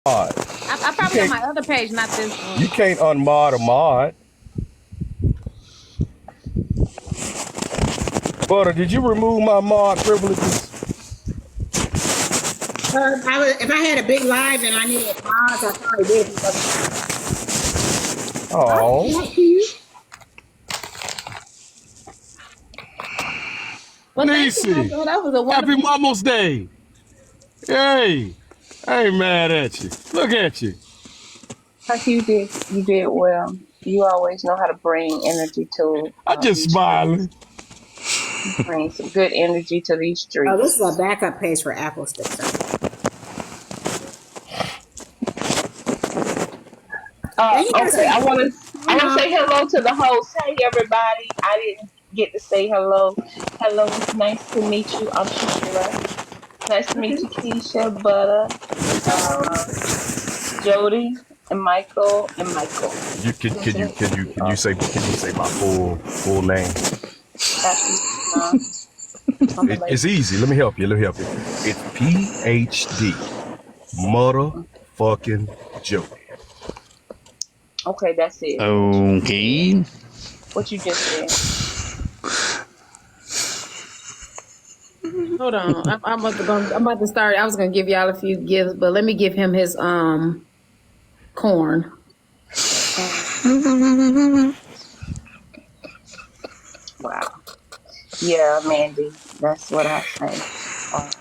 I probably on my other page, not this You one. can't unmod a mod. Butter, did you remove my mod privileges? If I had a big live and I needed mods, I probably did. Oh, Well, thank you, Nisi, Michael. That was a happy wonderful. Mama's Day. Hey, I ain't mad at you. Look at you. Like you did well. You always know how to bring energy to I just these streets. smiling. Bring some good energy to these Oh, this is streets. a backup page for Apple Sticks. Okay, I want to say hello to the host. Hey everybody, I didn't get to say hello. Hello, it's nice to meet you. I'm Shakira. Nice to meet you, Keisha, Butter, uh, Jody, and Michael. You can That's can you it. can you We can you are say my full name? absolutely not. I'm a It's lady. easy. Let me help you. It's PhD. Motherfucking Jody. Okay, that's it. Okay. What you just said. Hold on. I'm about to start. I was gonna give y'all a few gifts, but let me give him his corn. Wow. Yeah, Mandy. That's what I say. Uh,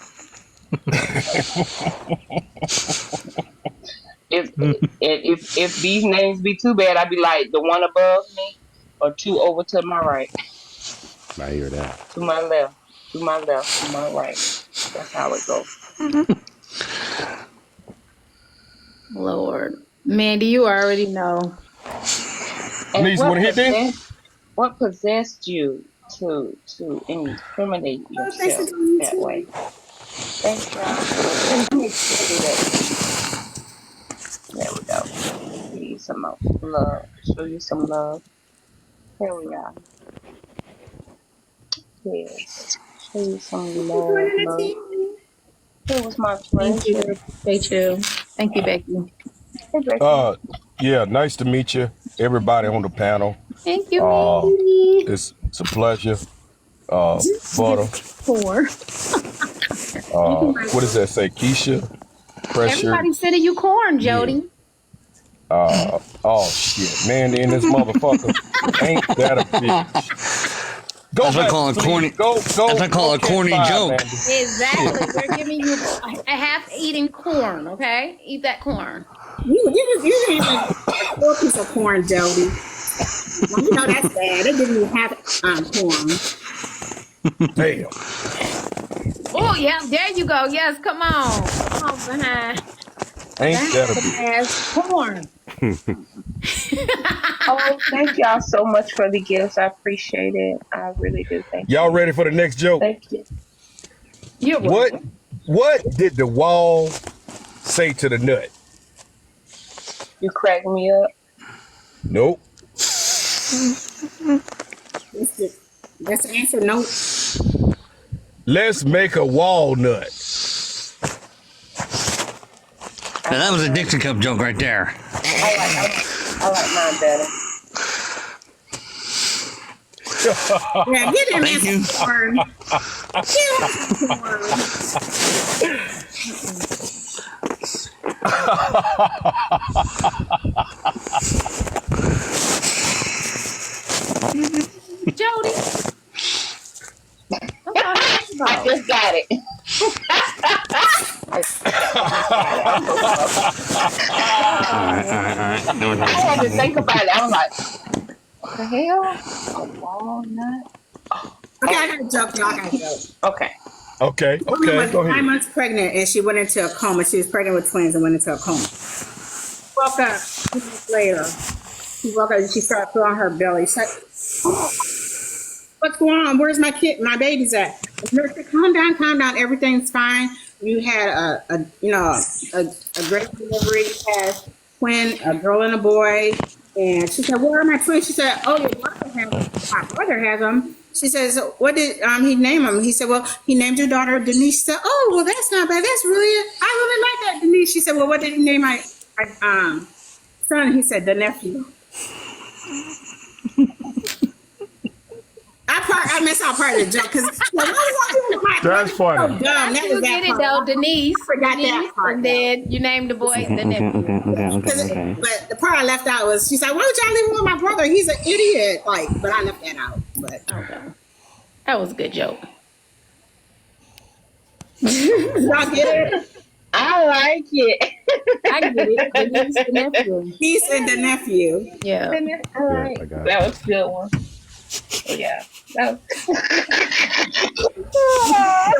if these names be too bad, I'd be like the one above me or two over to my right, I hear that. to my left, to my left, to my right. That's how it goes. Lord, Mandy, you already know. And Niece, wanna hit this? what possessed you to incriminate Thanks for yourself joining me that way? too. Thanks, y'all. Let me do that for you. There we go. Give you some more love. Show you some love. Here we are. Yes. Show you some Thanks for love, joining the love. team. It was my Thank you. pleasure. Appreciate you. Thank you, Becky. Hey, Becky. Uh, yeah, nice to meet you, everybody on the panel. Thank you, Uh, Mandy. it's a pleasure. Give Butter. corn. Thank you, What does Michael. that say? Keisha, Pressure. Everybody sending you corn, Yeah. Jody. Oh shit, man, in this motherfucker. Ain't that a bitch? Go That's what I back to call a sleep. corny. Go, That's go, what I go call a catch corny fire, joke. Mandy. Shit. Exactly. We're giving you a half-eaten corn. Okay, eat that corn. You didn't even a full piece of corn, Jody. Now, you know that's bad. They didn't even have corn. Damn. Oh yeah, there you go. Yes, come on behind Ain't that a the bitch? ass corn. Oh, thank y'all so much for the gifts. I appreciate it. I really do. Thank Y'all you. ready for the next joke? Thank you. You're What welcome. what did the wall say to the nut? You crack me up. Nope. That's the answer. No. Let's make a walnut. I Now that like was a mine. Dixie Cup joke right there. I like mine better. Yeah, get him Thank you. some corn. Give him some corn. Jody, that's all he talks I about. just got it. I just got it. I'm so sorry. All I had to right. think about it. I was like, what the hell? A walnut? Okay, I Oh, got a joke, y'all. I got a joke. okay. Okay, Woman okay, was go 9 ahead. months pregnant and she went into a coma. She was pregnant with twins and went into a coma. Woke up 2 minutes later. She woke up and she started feeling her belly. She's like, oh, what's going on? Where's my kid? My baby's at? The nurse said, calm down. Everything's fine. You had a great delivery. You had twin, a girl and a boy. And she said, where are my twins? She said, oh, your brother has them. My brother has them. She says, what did he name him? He said, well, he named your daughter Denise. She said, oh, well, that's not bad. That's really, I really like that, Denise. She said, well, what did he name my son? He said, the nephew. I missed out part of the joke because That's funny. So dumb. That You was get that it though, part. Denise. I forgot Denise, that part. and then you named the boy the nephew. Okay. But the part I left out was she's like, why would y'all leave him with my brother? He's an idiot. Like, but I left that out. But Okay. That was a good joke. y'all get it? I like it. I get it. Denise, the nephew. He said the nephew. Yeah. I like I got it. that was a good one. Yeah. That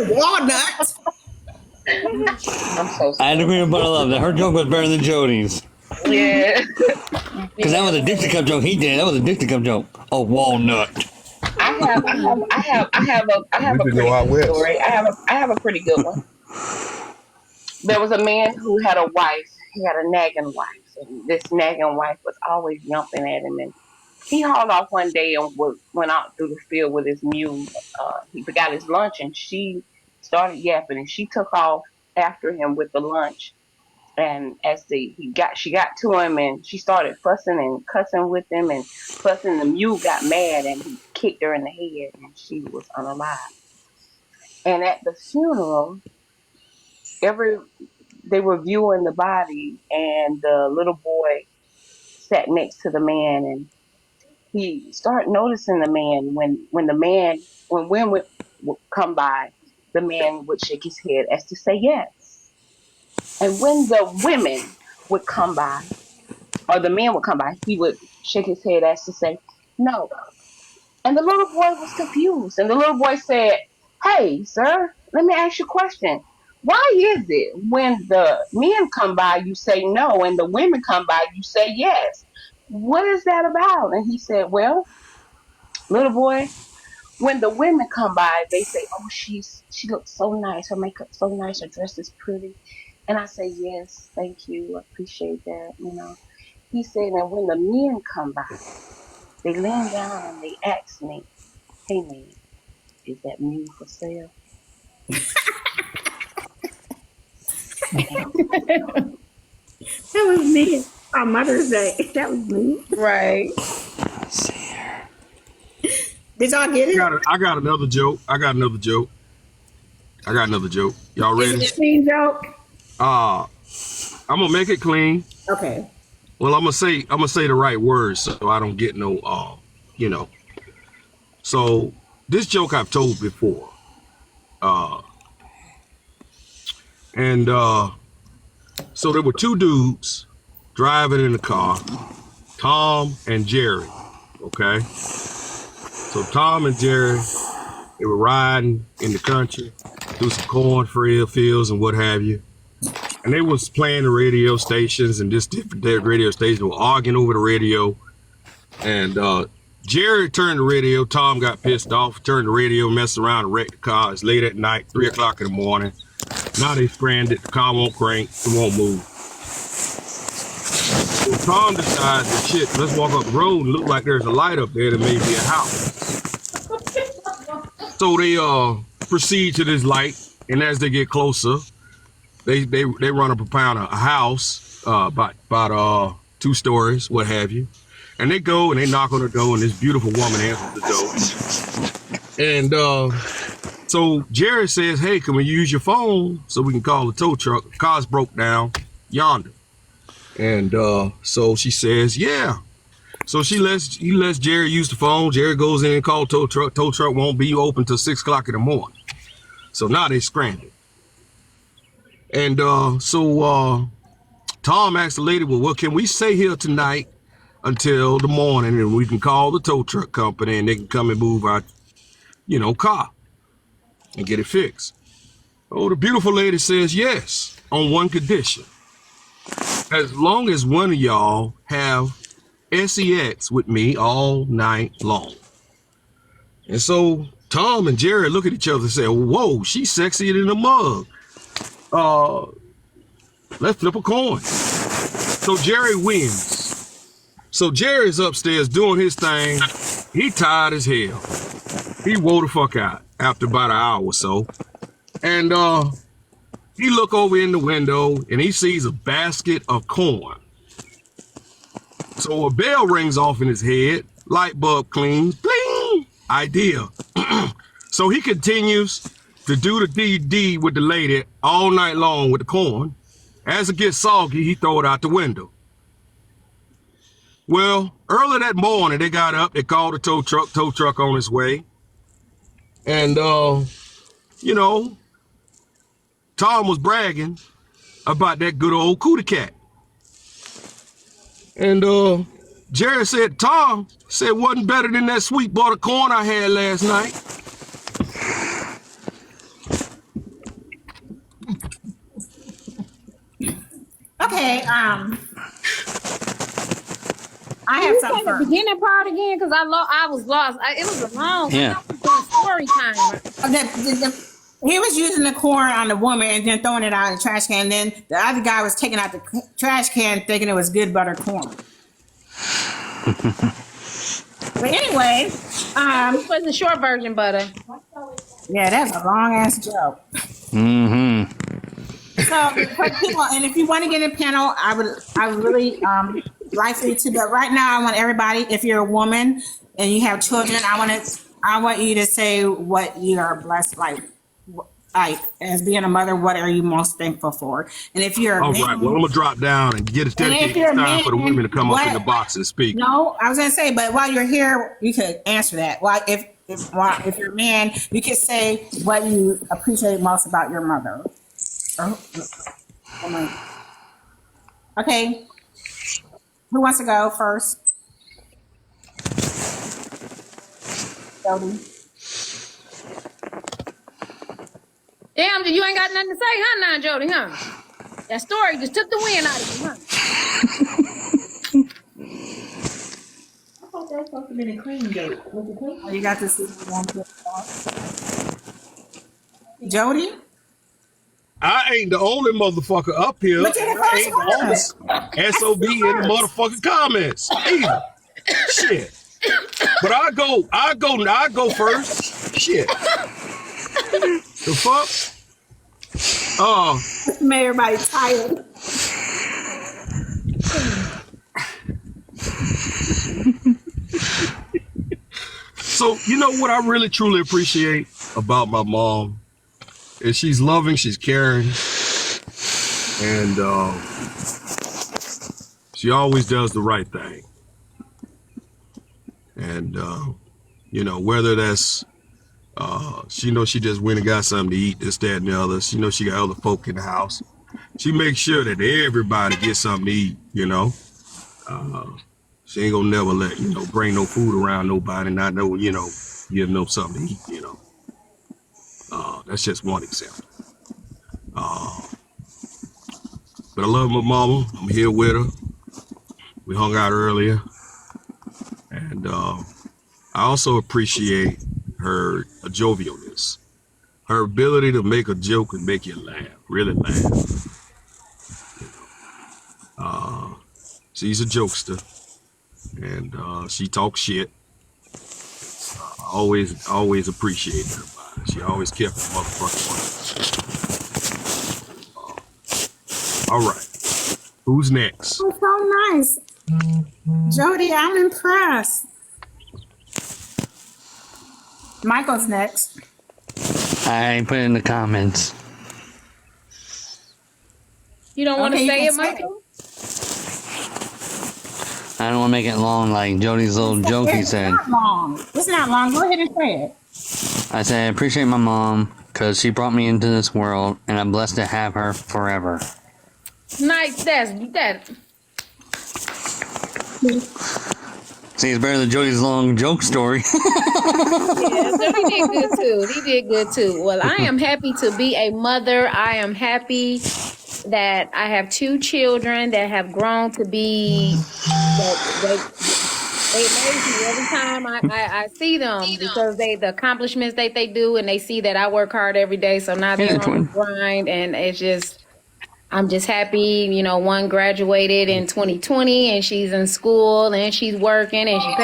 Walnut. I'm so I sorry. had to agree with but I love that. Her joke was better than Jody's. Yeah. Because that was a Dixie Cup joke he did. That was a Dixie Cup joke. A walnut. I have a We could pretty go out good west. story. I have a pretty good one. There was a man who had a wife. He had a nagging wife, and this nagging wife was always yumping at him. And he hauled off one day and went out through the field with his mule. He forgot his lunch, and she started yapping, and she took off after him with the lunch. And as she got to him, and she started fussing and cussing with him and fussing. The mule got mad, and he kicked her in the head, and she was unalive. And at the funeral, they were viewing the body, and the little boy sat next to the man, and he started noticing the man when women would come by, the man would shake his head as to say yes. And when the women would come by, or the men would come by, he would shake his head as to say no. And the little boy was confused. And the little boy said, hey, sir, let me ask you a question. Why is it when the men come by, you say no, and the women come by, you say yes? What is that about? And he said, well, little boy, when the women come by, they say, oh, she looks so nice. Her makeup's so nice. Her dress is pretty. And I say, yes, thank you. I appreciate that, you know. He said, and when the men come by, they lean down and they ask me, hey, man, is that mule for sale? That was me on Mother's Day. That was me. Right. Did y'all get it? I got another joke. Y'all Is ready? it a clean joke? I'm gonna make it clean. Okay. Well, I'm gonna say the right words so I don't get no you know. So this joke I've told before. And so there were two dudes driving in the car, Tom and Jerry. Okay. So Tom and Jerry, they were riding in the country through some cornfields and what have you. And they was playing the radio stations, and this different radio stations were arguing over the radio. And Jerry turned the radio. Tom got pissed off, turned the radio, messed around and wrecked the car. It's late at night, 3 o'clock in the morning. Now they stranded. The car won't crank. It won't move. So Tom decides, that shit, let's walk up the road and look like there's a light up there that may be a house. So they proceed to this light, and as they get closer, they run up upon a house, about 2 stories, what have you. And they go and they knock on the door, and this beautiful woman answers the door. And so Jerry says, hey, can we use your phone so we can call the tow truck? The car's broke down yonder. And so she says, yeah. So he lets Jerry use the phone. Jerry goes in and calls tow truck. Tow truck won't be open till 6 o'clock in the morning. So now they stranded. And so Tom asked the lady, well, can we stay here tonight until the morning, and we can call the tow truck company and they can come and move our, car and get it fixed. Oh, the beautiful lady says yes, on one condition. As long as one of y'all have sex with me all night long. And so Tom and Jerry look at each other and say, whoa, she's sexier than a mug. Let's flip a coin. So Jerry wins. So Jerry's upstairs doing his thing. He tired as hell. He wore the fuck out after about an hour or so. And he look over in the window and he sees a basket of corn. So a bell rings off in his head, light bulb clings, bling, idea. So he continues to do the DD with the lady all night long with the corn. As it gets soggy, he throw it out the window. Well, early that morning, they got up, they called the tow truck on its way. And, you know, Tom was bragging about that good old cootie cat. And Jerry said, Tom said wasn't better than that sweet butter corn I had last night. Okay, I have You something say the first. beginning part again, because I was lost. It was a long. Yeah. I was doing story time. He was using the corn on the woman and then throwing it out in the trash can. And then the other guy was taking out the trash can thinking it was good butter corn. But anyway, This was the short version, butter. yeah, that's a long ass joke. Mm-hmm. So for people, and if you want to get in panel, I would really like for you to. But right now, I want everybody. If you're a woman and you have children, I want you to say what you are blessed like as being a mother. What are you most thankful for? And if you're a All man, right, well, I'm going to drop down and get a dedicated you're a time for the man, women to come up in what- the box and speak. no, I was gonna say, but while you're here, you could answer that. Well, if you're a man, you could say what you appreciate most about your mother. Oh my. Okay. Who wants to go first? Jody. Damn, you ain't got nothing to say, huh, now, Jody, huh? That story just took the wind out of you, huh? I thought that was supposed to be the cream gate. Was it cream? Oh, you got to see one. Jody? I ain't the only motherfucker up here. But you're the I first ain't the only SOB in the motherfucking comments. Either. Shit. But I go first. Shit. The fuck? Made everybody tired. So, you know what I really truly appreciate about my mom is she's loving, she's caring, and she always does the right thing. And you know, whether that's she knows she just went and got something to eat, this, that, and the other. She knows she got other folk in the house. She makes sure that everybody gets something to eat, you know. She ain't gonna never let, you know, bring no food around nobody, not know, you know, give them something to eat, you know. That's just one example. But I love my mama. I'm here with her. We hung out earlier. And I also appreciate her jovialness. Her ability to make a joke and make you laugh, really laugh. She's a jokester. And she talks shit. Always appreciate her. She always kept her motherfucking money. All right. Who's next? Oh, so nice. Jody, I'm impressed. Michael's next. I put it in the comments. You don't want to Okay, you say can it, say Michael? I don't want to make it long like Jody's little joke he said. It's not long. It's not long. Go ahead and say it. I said I appreciate my mom because she brought me into this world and I'm blessed to have her forever. Nice. That. See, it's better than Jody's long joke story. Yeah, so he did good too. He did good too. Well, I am happy to be a mother. I am happy that I have two children that have grown to be they amaze me every time I see them because the accomplishments that they do, and they see that I work hard every day. So now they're on the grind, and it's just I'm just happy. You know, one graduated in 2020, and she's in school and she's working and she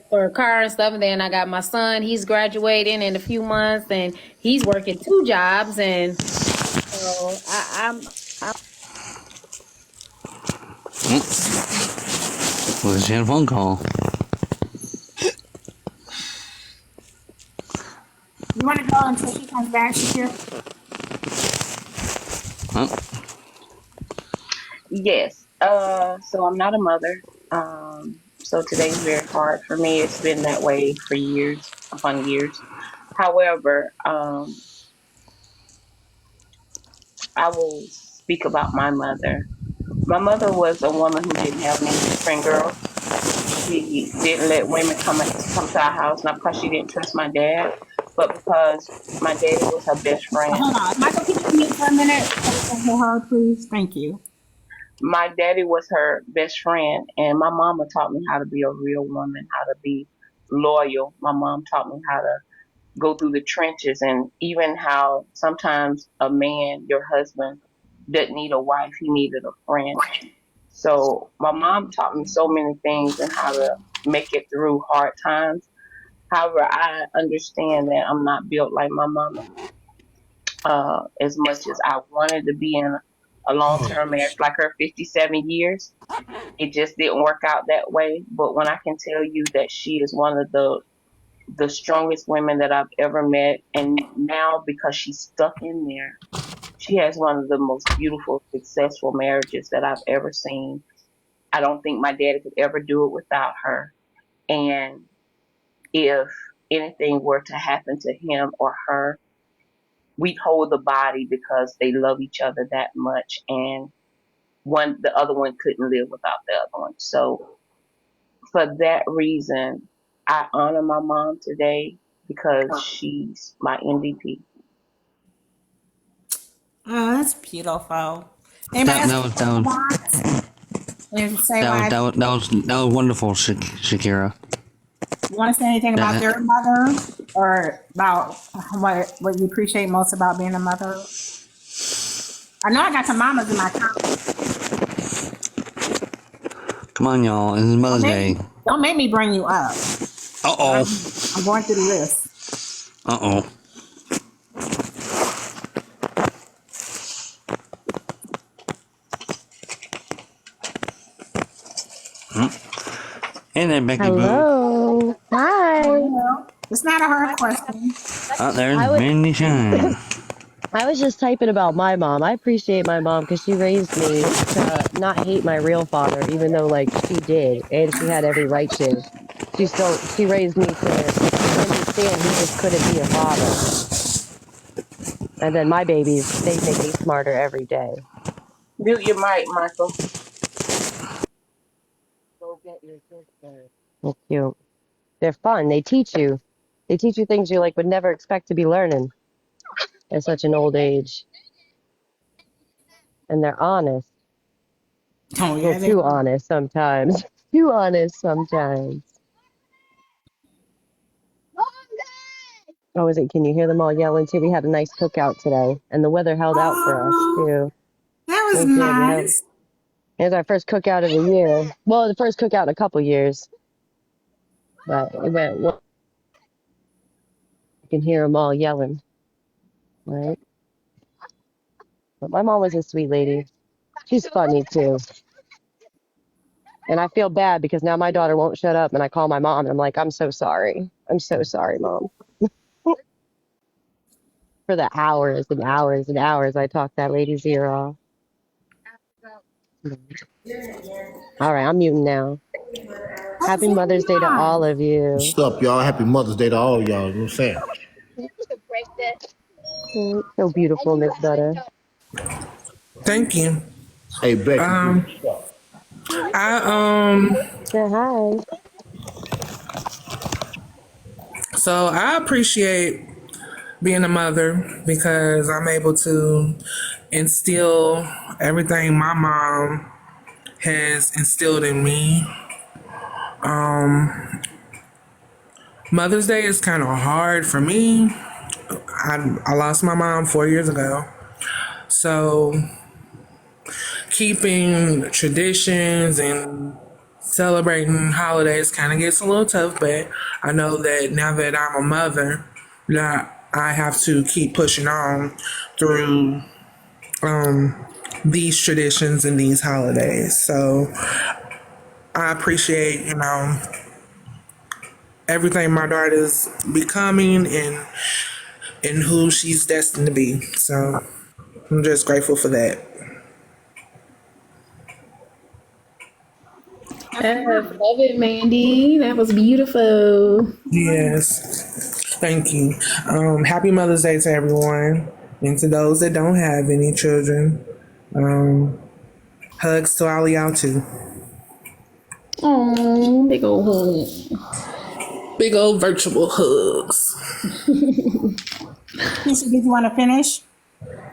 for a car and stuff. And then I got my son. He's graduating in a few months, and he's working 2 jobs. And so I'm Well, she had a phone call. You want to go until she comes back, Shakira? Huh? Yes. So I'm not a mother. So today's very hard for me. It's been that way for years upon years. However, I will speak about my mother. My mother was a woman who didn't have many friend girls. She didn't let women come to our house, not because she didn't trust my dad, but because my daddy was her best friend. Hold on. Michael, can you mute for a minute so we can hear her, please? Thank you. My daddy was her best friend, and my mama taught me how to be a real woman, how to be loyal. My mom taught me how to go through the trenches, and even how sometimes a man, your husband, didn't need a wife, he needed a friend. So my mom taught me so many things and how to make it through hard times. However, I understand that I'm not built like my mama. As much as I wanted to be in a long Oh, term marriage like her 57 years, it just didn't work out that way. But when I can tell you that she is one of the strongest women that I've ever met, and now because she's stuck in there, she has one of the most beautiful, successful marriages that I've ever seen. I don't think my daddy could ever do it without her. And if anything were to happen to him or her, we'd hold the body because they love each other that much. And the other one couldn't live without the other one. So for that reason, I honor my mom today because she's my MVP. Oh, that's beautiful. Anybody That else that was that was want to say that was why? that was that was wonderful, Shakira. You want to say anything about That your mother or about what you appreciate most about being a mother? I know I got some mamas in my comments. come on, y'all. It's Mother's Day. Don't make me bring you up. Uh I'm, oh. I'm going through the list. Uh oh. And then Becky Boo. Hello. Hi. Well, it's not a hard question. Oh, there's I was Mandy Shine. I was just typing about my mom. I appreciate my mom because she raised me to not hate my real father, even though like she did, and she had every right to. She raised me to understand he just couldn't be a father. And then my babies, they make me smarter every day. Mute your mic, Michael. Go get your sister. That's cute. They're fun. They teach you. They teach you things you like would never expect to be learning at such an old age. And they're honest. Oh, Well, yeah, they too honest sometimes. Too honest sometimes. Oh, is it? Can you hear them all yelling too? We had a nice cookout today, and the weather held out for us Oh, too. that was We did. nice. It was our first cookout of the year. Well, the first cookout in a couple years, but it went well. You can hear them all yelling, right? But my mom was a sweet lady. She's funny too. And I feel bad because now my daughter won't shut up, and I call my mom, and I'm like, I'm so sorry. I'm so sorry, mom. For the hours and hours and hours I talked that lady's ear off. All right, I'm muting now. Happy Absolutely Mother's Day to fine. all of you. What's up, y'all? Happy Mother's Day to all y'all. You know what I'm saying? So beautiful, Miss Butter. Thank you. Hey, Becky. Um, Say hi. I appreciate being a mother because I'm able to instill everything my mom has instilled in me. Mother's Day is kind of hard for me. I lost my mom 4 years ago. So keeping traditions and celebrating holidays kind of gets a little tough, but I know that now that I'm a mother, that I have to keep pushing on through these traditions and these holidays. So I appreciate, everything my daughter is becoming and who she's destined to be. So I'm just grateful for that. Love it, Mandy. That was beautiful. Yes. Thank you. Happy Mother's Day to everyone. And to those that don't have any children, hugs to all y'all too. Oh, big old hug. Big old virtual hugs. Keisha, did you want to finish?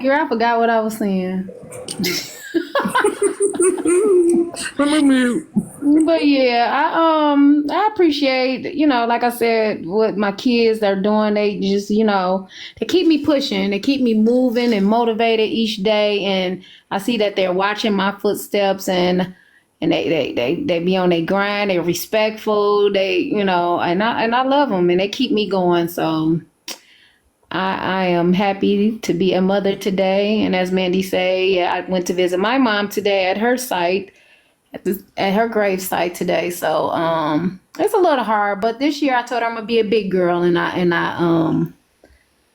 Girl, I forgot what I was saying. But yeah, I appreciate, like I said, what my kids are doing. They just, they keep me pushing, they keep me moving and motivated each day. And I see that they're watching my footsteps and they be on their grind. They're respectful. And I love them and they keep me going. So I am happy to be a mother today. And as Mandy say, yeah, I went to visit my mom today at her site at her grave site today. So it's a little hard, but this year I told her I'm gonna be a big girl, and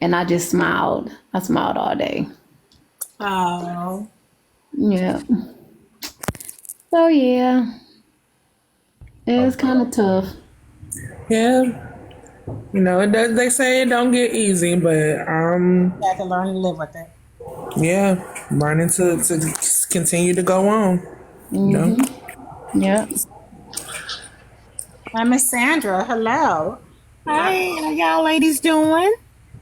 I just smiled. I smiled all day. Oh, Yeah. So yeah, it was kind of tough. Yeah. It does. They say it don't get easy, but you have to learn to live with it. yeah, learning to continue to go on. Yeah. Miss Sandra, hello. Hi, how y'all ladies doing?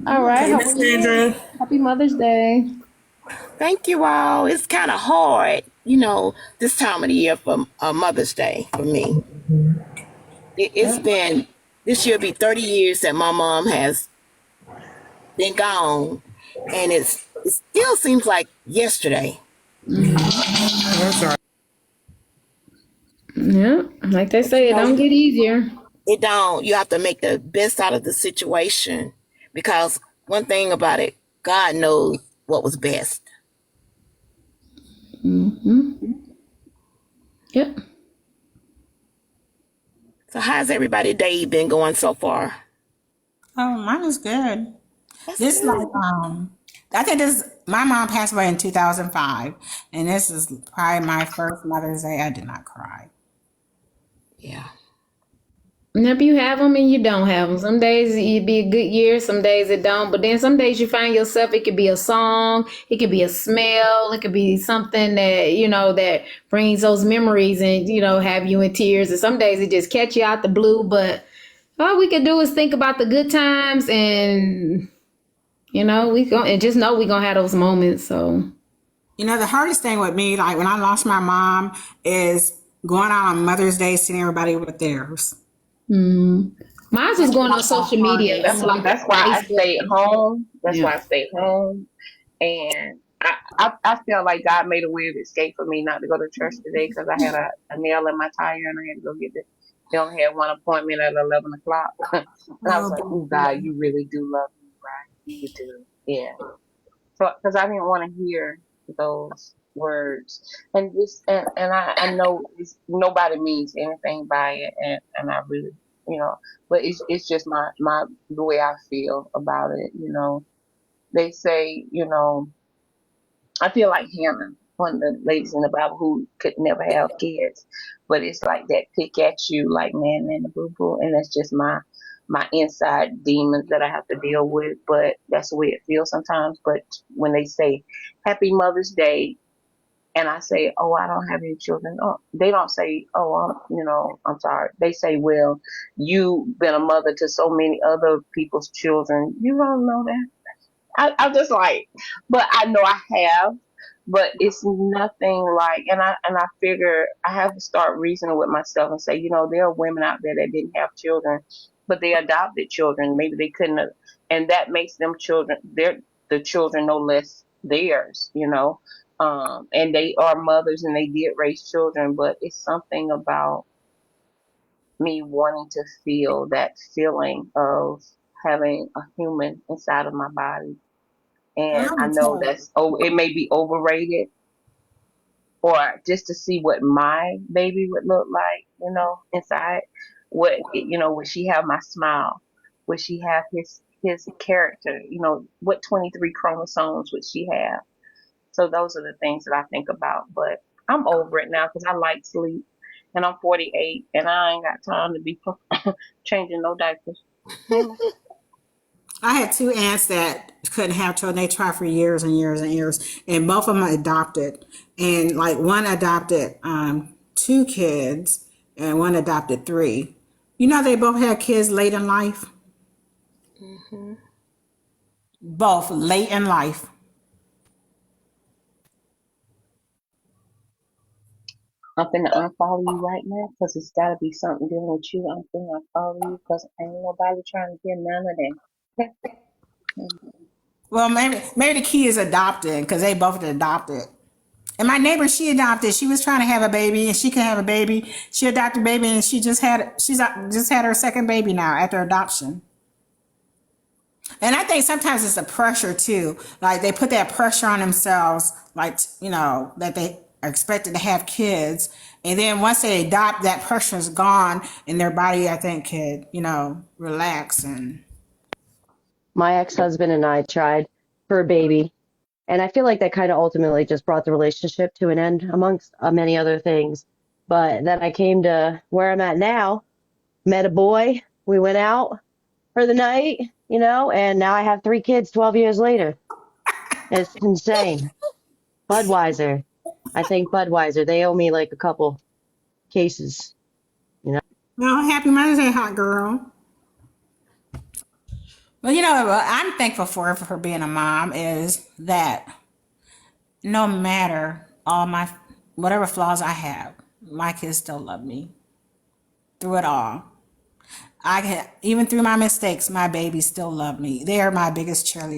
All right. Hey, Miss Sandra. Happy Mother's Day. Thank you all. It's kind of hard, this time of the year for Mother's Day for me. It's been, this year be 30 years that my mom has been gone, and it still seems like yesterday. That's all right. Yeah, like they say, it don't get easier. It don't. You have to make the best out of the situation, because one thing about it, God knows what was best. Yep. So how's everybody's day been going so far? Oh, mine is good. That's This good. like I think this my mom passed away in 2005, and this is probably my first Mother's Day I did not cry. Yeah. Yep, you have them and you don't have them. Some days it'd be a good year, some days it don't. But then some days you find yourself, it could be a song, it could be a smell, it could be something that brings those memories and, have you in tears. And some days it just catch you out the blue. But all we can do is think about the good times and, and just know we're going to have those moments. So, The hardest thing with me, like when I lost my mom, is going out on Mother's Day, seeing everybody with theirs. mine was going on social media. That's like that's why I Facebook. stayed home. That's Yeah. why I stayed home. And I felt like God made a way of escape for me not to go to church today because I had a nail in my tire and I had to go get it. They only had one appointment at 11 o'clock. And I was like, oh, God, you really do love me, right? You do. Yeah. So, because I didn't want to hear those words. And I know nobody means anything by it. And I really, but it's just the way I feel about it. They say, I feel like Hannah, one of the ladies in the Bible who could never have kids, but it's like that pick at you, like man and the boo boo, and that's just my inside demons that I have to deal with. But that's the way it feels sometimes. But when they say Happy Mother's Day, and I say, oh, I don't have any children. Oh, they don't say, oh, I'm sorry. They say, well, you've been a mother to so many other people's children. You don't know that. I'm just like, but I know I have, but it's nothing like, and I figure I have to start reasoning with myself and say, there are women out there that didn't have children, but they adopted children. Maybe they couldn't, and that makes them children. They're the children no less theirs. And they are mothers and they did raise children, but it's something about me wanting to feel that feeling of having a human inside of my body. I And I would know tell. that's, oh, it may be overrated, or just to see what my baby would look like, inside. Would she have my smile? Would she have his character? What 23 chromosomes would she have? So those are the things that I think about. But I'm over it now because I like sleep, and I'm 48, and I ain't got time to be changing no diapers. Amen. I had two aunts that couldn't have children. They tried for years and years and years, and both of them adopted. And like one adopted two kids, and one adopted three. You know, they both had kids late in life. Both late in life. I'm finna unfollow you right now because it's gotta be something dealing with you. I'm finna unfollow you because ain't nobody trying to hear none of that. Well, maybe the key is adopted because they both adopted. And my neighbor, she adopted. She was trying to have a baby, and she can have a baby. She adopted a baby, and she's just had her second baby now after adoption. And I think sometimes it's the pressure too. Like they put that pressure on themselves, like that they are expected to have kids, and then once they adopt, that pressure is gone, and their body, I think, could relax and. My ex-husband and I tried for a baby, and I feel like that kind of ultimately just brought the relationship to an end, amongst many other things. But then I came to where I'm at now, met a boy, we went out for the night, and now I have 3 kids 12 years later. It's insane. Budweiser. I think Budweiser, they owe me like a couple cases. Well, happy Mother's Day, hot girl. Well, what I'm thankful for being a mom is that no matter all my whatever flaws I have, my kids still love me through it all. I can even through my mistakes, my babies still love me. They are my biggest cheerleaders.